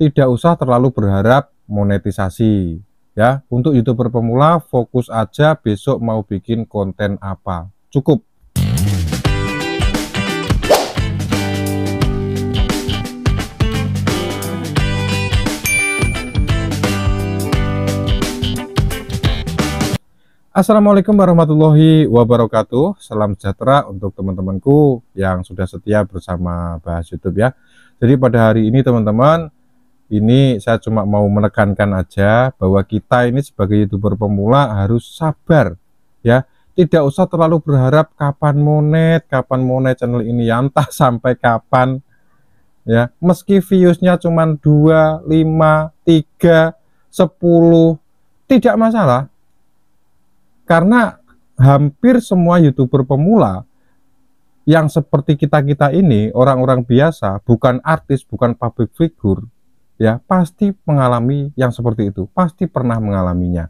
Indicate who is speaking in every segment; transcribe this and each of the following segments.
Speaker 1: tidak usah terlalu berharap monetisasi ya. Untuk YouTuber pemula fokus aja besok mau bikin konten apa, cukup. Assalamualaikum warahmatullahi wabarakatuh. Salam sejahtera untuk teman-temanku yang sudah setia bersama Bahas YouTube ya. Jadi pada hari ini teman-teman, ini saya cuma mau menekankan aja bahwa kita ini sebagai YouTuber pemula harus sabar ya. Tidak usah terlalu berharap kapan monet channel ini ya, entah sampai kapan ya. Meski viewsnya cuma 2, 5, 3, 10 tidak masalah. Karena hampir semua YouTuber pemula yang seperti kita-kita ini, orang-orang biasa, bukan artis, bukan public figure, ya pasti mengalami yang seperti itu, pasti pernah mengalaminya,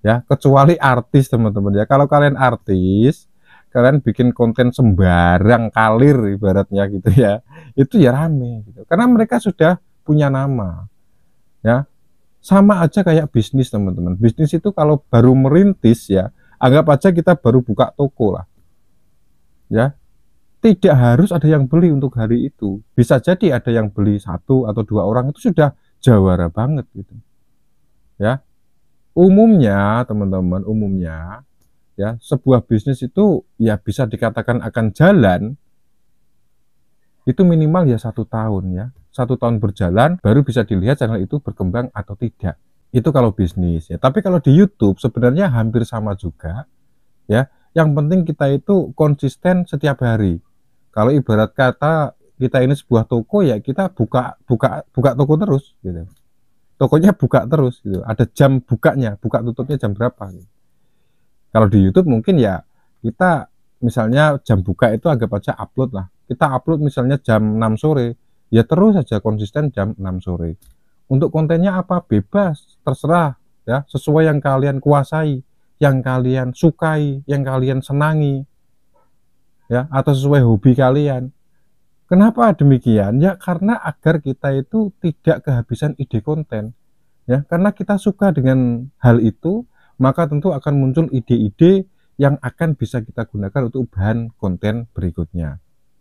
Speaker 1: ya kecuali artis teman-teman ya. Kalau kalian artis, kalian bikin konten sembarang kalir ibaratnya gitu ya, itu ya rame gitu, karena mereka sudah punya nama, ya. Sama aja kayak bisnis teman-teman. Bisnis itu kalau baru merintis ya, anggap aja kita baru buka toko lah. Ya, tidak harus ada yang beli untuk hari itu. Bisa jadi ada yang beli 1 atau 2 orang, itu sudah jawara banget gitu. Ya. Umumnya teman-teman, umumnya ya, sebuah bisnis itu ya bisa dikatakan akan jalan itu minimal ya 1 tahun ya. 1 tahun berjalan baru bisa dilihat channel itu berkembang atau tidak. Itu kalau bisnis ya. Tapi kalau di YouTube sebenarnya hampir sama juga ya. Yang penting kita itu konsisten setiap hari. Kalau ibarat kata kita ini sebuah toko ya, kita buka toko terus gitu. Tokonya buka terus gitu. Ada jam bukanya, buka tutupnya jam berapa gitu. Kalau di YouTube mungkin ya kita misalnya jam buka itu anggap aja upload lah. Kita upload misalnya jam 6 sore, ya terus saja konsisten jam 6 sore. Untuk kontennya apa? Bebas, terserah ya, sesuai yang kalian kuasai, yang kalian sukai, yang kalian senangi. Ya, atau sesuai hobi kalian. Kenapa demikian? Ya karena agar kita itu tidak kehabisan ide konten. Ya, karena kita suka dengan hal itu, maka tentu akan muncul ide-ide yang akan bisa kita gunakan untuk bahan konten berikutnya.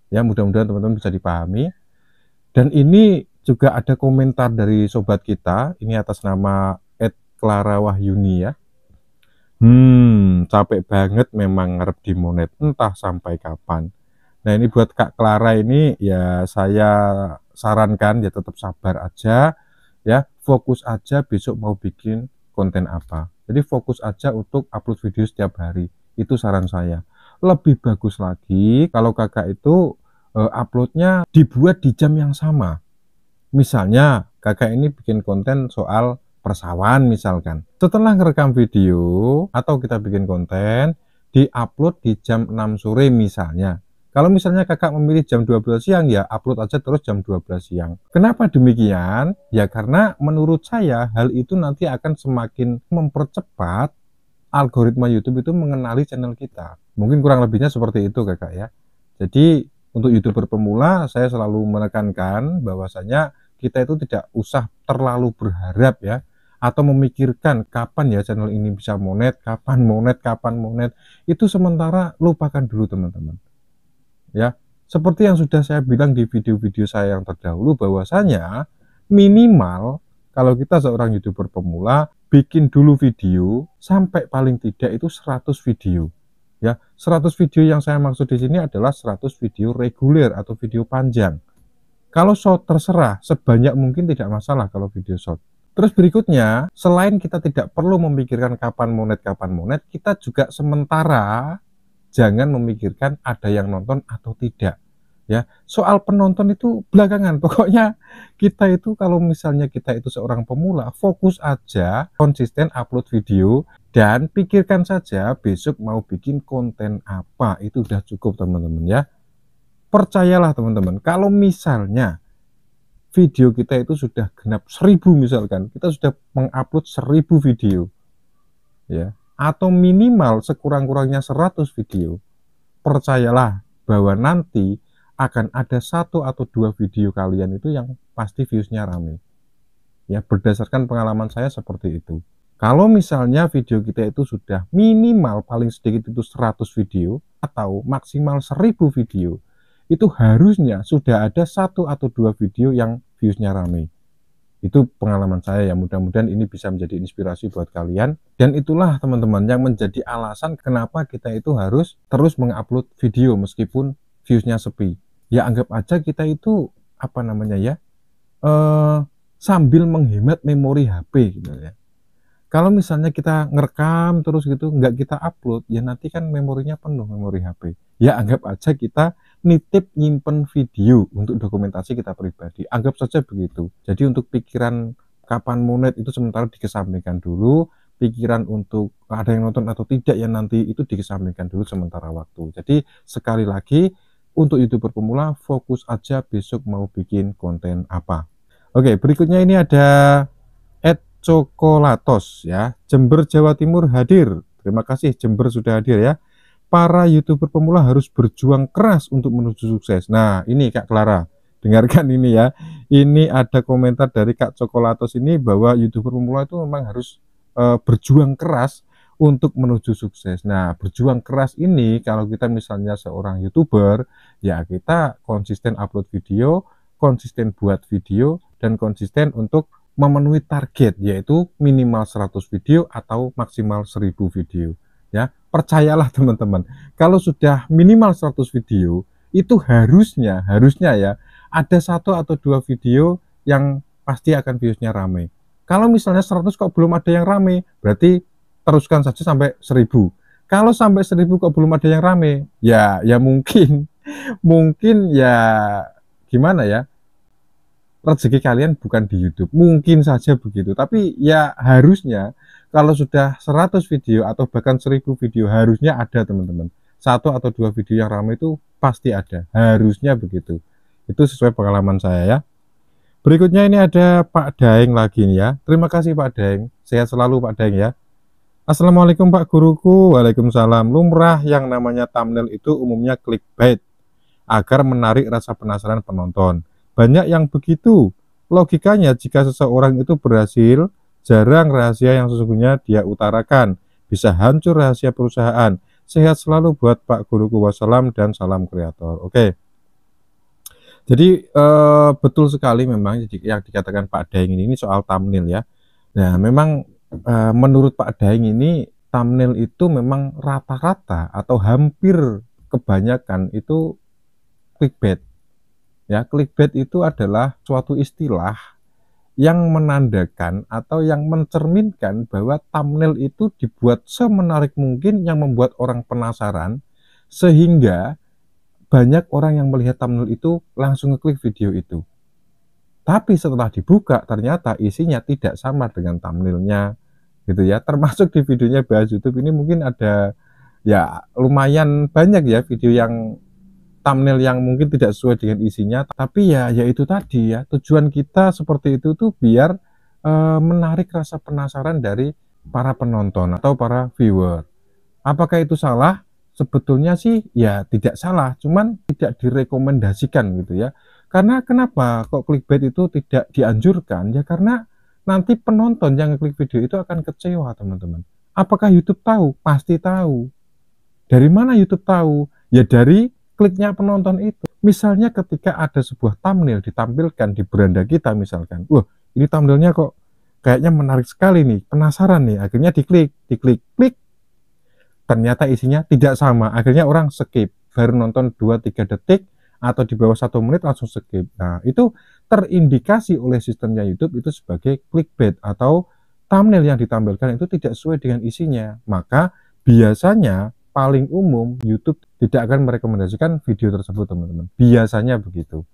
Speaker 1: Ya, mudah-mudahan teman-teman bisa dipahami. Dan ini juga ada komentar dari sobat kita, ini atas nama @Clara_Wahyuni ya. Capek banget memang ngarep di monet, entah sampai kapan. Nah ini buat Kak Clara ini ya saya sarankan ya tetap sabar aja ya, fokus aja besok mau bikin konten apa. Jadi fokus aja untuk upload video setiap hari, itu saran saya. Lebih bagus lagi kalau kakak itu uploadnya dibuat di jam yang sama. Misalnya kakak ini bikin konten soal persawahan misalkan. Setelah ngerekam video atau kita bikin konten, diupload di jam 6 sore misalnya. Kalau misalnya kakak memilih jam 12 siang ya upload aja terus jam 12 siang. Kenapa demikian? Ya karena menurut saya hal itu nanti akan semakin mempercepat algoritma YouTube itu mengenali channel kita. Mungkin kurang lebihnya seperti itu kakak ya. Jadi untuk YouTuber pemula saya selalu menekankan bahwasanya kita itu tidak usah terlalu berharap ya, atau memikirkan kapan ya channel ini bisa monet, kapan monet. Itu sementara lupakan dulu teman-teman. Ya, seperti yang sudah saya bilang di video-video saya yang terdahulu bahwasanya minimal kalau kita seorang YouTuber pemula bikin dulu video sampai paling tidak itu 100 video. Ya, 100 video yang saya maksud di sini adalah 100 video reguler atau video panjang. Kalau short terserah, sebanyak mungkin tidak masalah kalau video short. Terus berikutnya, selain kita tidak perlu memikirkan kapan monet, kita juga sementara jangan memikirkan ada yang nonton atau tidak. Ya, soal penonton itu belakangan. Pokoknya kita itu kalau misalnya kita itu seorang pemula, fokus aja konsisten upload video dan pikirkan saja besok mau bikin konten apa. Itu udah cukup teman-teman ya. Percayalah teman-teman, kalau misalnya video kita itu sudah genap 1000 misalkan, kita sudah mengupload 1000 video ya, atau minimal sekurang-kurangnya 100 video, percayalah bahwa nanti akan ada 1 atau 2 video kalian itu yang pasti viewsnya rame Ya, berdasarkan pengalaman saya seperti itu. Kalau misalnya video kita itu sudah minimal paling sedikit itu 100 video atau maksimal 1000 video, itu harusnya sudah ada 1 atau 2 video yang views-nya rame. Itu pengalaman saya ya, mudah-mudahan ini bisa menjadi inspirasi buat kalian. Dan itulah teman-teman yang menjadi alasan kenapa kita itu harus terus mengupload video meskipun viewsnya sepi. Ya anggap aja kita itu apa namanya ya, sambil menghemat memori HP gitu ya. Kalau misalnya kita ngerekam terus gitu, nggak kita upload, ya nanti kan memorinya penuh, memori HP. Ya anggap aja kita nitip nyimpen video untuk dokumentasi kita pribadi. Anggap saja begitu. Jadi untuk pikiran kapan monet itu sementara dikesampingkan dulu. Pikiran untuk ada yang nonton atau tidak ya nanti itu dikesampingkan dulu sementara waktu. Jadi sekali lagi untuk YouTuber pemula fokus aja besok mau bikin konten apa. Oke, berikutnya ini ada Cokolatos ya, Jember Jawa Timur hadir. Terima kasih Jember sudah hadir ya. Para YouTuber pemula harus berjuang keras untuk menuju sukses. Nah ini Kak Clara, dengarkan ini ya. Ini ada komentar dari Kak Cokolatos ini bahwa YouTuber pemula itu memang harus berjuang keras untuk menuju sukses. Nah berjuang keras ini kalau kita misalnya seorang YouTuber, ya kita konsisten upload video, konsisten buat video, dan konsisten untuk memenuhi target yaitu minimal 100 video atau maksimal 1000 video ya. Percayalah teman-teman, kalau sudah minimal 100 video itu harusnya ya ada 1 atau 2 video yang pasti akan viewsnya rame. Kalau misalnya 100 kok belum ada yang rame, berarti teruskan saja sampai 1000. Kalau sampai 1000 kok belum ada yang rame, ya mungkin ya gimana ya, rezeki kalian bukan di YouTube, mungkin saja begitu. Tapi ya harusnya kalau sudah 100 video atau bahkan 1000 video harusnya ada teman-teman, 1 atau 2 video yang ramai itu pasti ada, harusnya begitu. Itu sesuai pengalaman saya ya. Berikutnya ini ada Pak Daeng lagi nih ya. Terima kasih Pak Daeng, sehat selalu Pak Daeng ya. Assalamualaikum Pak Guruku. Waalaikumsalam. Lumrah yang namanya thumbnail itu umumnya clickbait agar menarik rasa penasaran penonton. Banyak yang begitu. Logikanya jika seseorang itu berhasil, jarang rahasia yang sesungguhnya dia utarakan. Bisa hancur rahasia perusahaan. Sehat selalu buat Pak Guruku, wassalam dan salam kreator. Oke. Jadi betul sekali memang yang dikatakan Pak Daeng ini soal thumbnail ya. Nah memang menurut Pak Daeng ini thumbnail itu memang rata-rata atau hampir kebanyakan itu clickbait. Ya, clickbait itu adalah suatu istilah yang menandakan atau yang mencerminkan bahwa thumbnail itu dibuat semenarik mungkin yang membuat orang penasaran sehingga banyak orang yang melihat thumbnail itu langsung ngeklik video itu. Tapi setelah dibuka ternyata isinya tidak sama dengan thumbnailnya gitu ya. Termasuk di videonya Bahas YouTube ini mungkin ada ya lumayan banyak ya video yang thumbnail yang mungkin tidak sesuai dengan isinya, tapi ya itu tadi ya, tujuan kita seperti itu tuh biar menarik rasa penasaran dari para penonton atau para viewer. Apakah itu salah? Sebetulnya sih ya tidak salah, cuman tidak direkomendasikan gitu ya. Karena kenapa kok clickbait itu tidak dianjurkan? Ya karena nanti penonton yang ngeklik video itu akan kecewa teman-teman. Apakah YouTube tahu? Pasti tahu. Dari mana YouTube tahu? Ya dari kliknya penonton itu. Misalnya ketika ada sebuah thumbnail ditampilkan di beranda kita misalkan, wah ini thumbnailnya kok kayaknya menarik sekali nih, penasaran nih, akhirnya diklik, klik, ternyata isinya tidak sama, akhirnya orang skip, baru nonton 2-3 detik atau di bawah 1 menit langsung skip. Nah itu terindikasi oleh sistemnya YouTube itu sebagai clickbait atau thumbnail yang ditampilkan itu tidak sesuai dengan isinya. Maka biasanya paling umum YouTube tidak akan merekomendasikan video tersebut teman-teman, biasanya begitu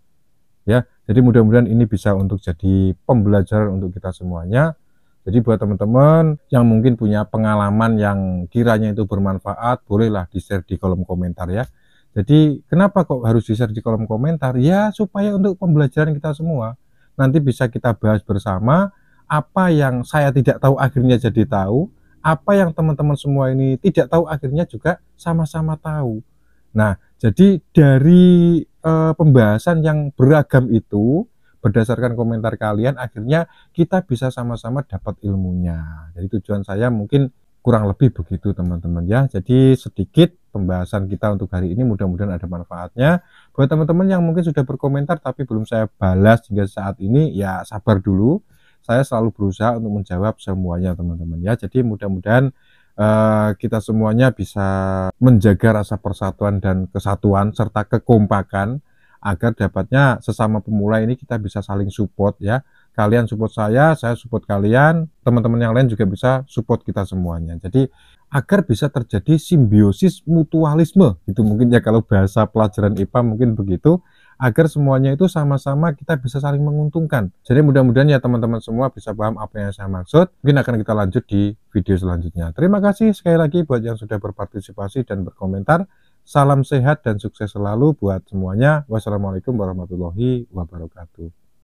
Speaker 1: ya. Jadi mudah-mudahan ini bisa untuk jadi pembelajaran untuk kita semuanya. Jadi buat teman-teman yang mungkin punya pengalaman yang kiranya itu bermanfaat, bolehlah di-share di kolom komentar ya. Jadi kenapa kok harus di-share di kolom komentar ya, supaya untuk pembelajaran kita semua nanti bisa kita bahas bersama. Apa yang saya tidak tahu akhirnya jadi tahu, apa yang teman-teman semua ini tidak tahu akhirnya juga sama-sama tahu. Nah, jadi dari pembahasan yang beragam itu berdasarkan komentar kalian akhirnya kita bisa sama-sama dapat ilmunya. Jadi tujuan saya mungkin kurang lebih begitu teman-teman ya. Jadi sedikit pembahasan kita untuk hari ini, mudah-mudahan ada manfaatnya. Buat teman-teman yang mungkin sudah berkomentar tapi belum saya balas hingga saat ini, ya sabar dulu. Saya selalu berusaha untuk menjawab semuanya teman-teman ya. Jadi mudah-mudahan kita semuanya bisa menjaga rasa persatuan dan kesatuan serta kekompakan agar dapatnya sesama pemula ini kita bisa saling support ya. Kalian support saya support kalian, teman-teman yang lain juga bisa support kita semuanya. Jadi agar bisa terjadi simbiosis mutualisme, itu mungkin ya kalau bahasa pelajaran IPA mungkin begitu, agar semuanya itu sama-sama kita bisa saling menguntungkan. Jadi mudah-mudahan ya teman-teman semua bisa paham apa yang saya maksud. Mungkin akan kita lanjut di video selanjutnya. Terima kasih sekali lagi buat yang sudah berpartisipasi dan berkomentar. Salam sehat dan sukses selalu buat semuanya. Wassalamualaikum warahmatullahi wabarakatuh.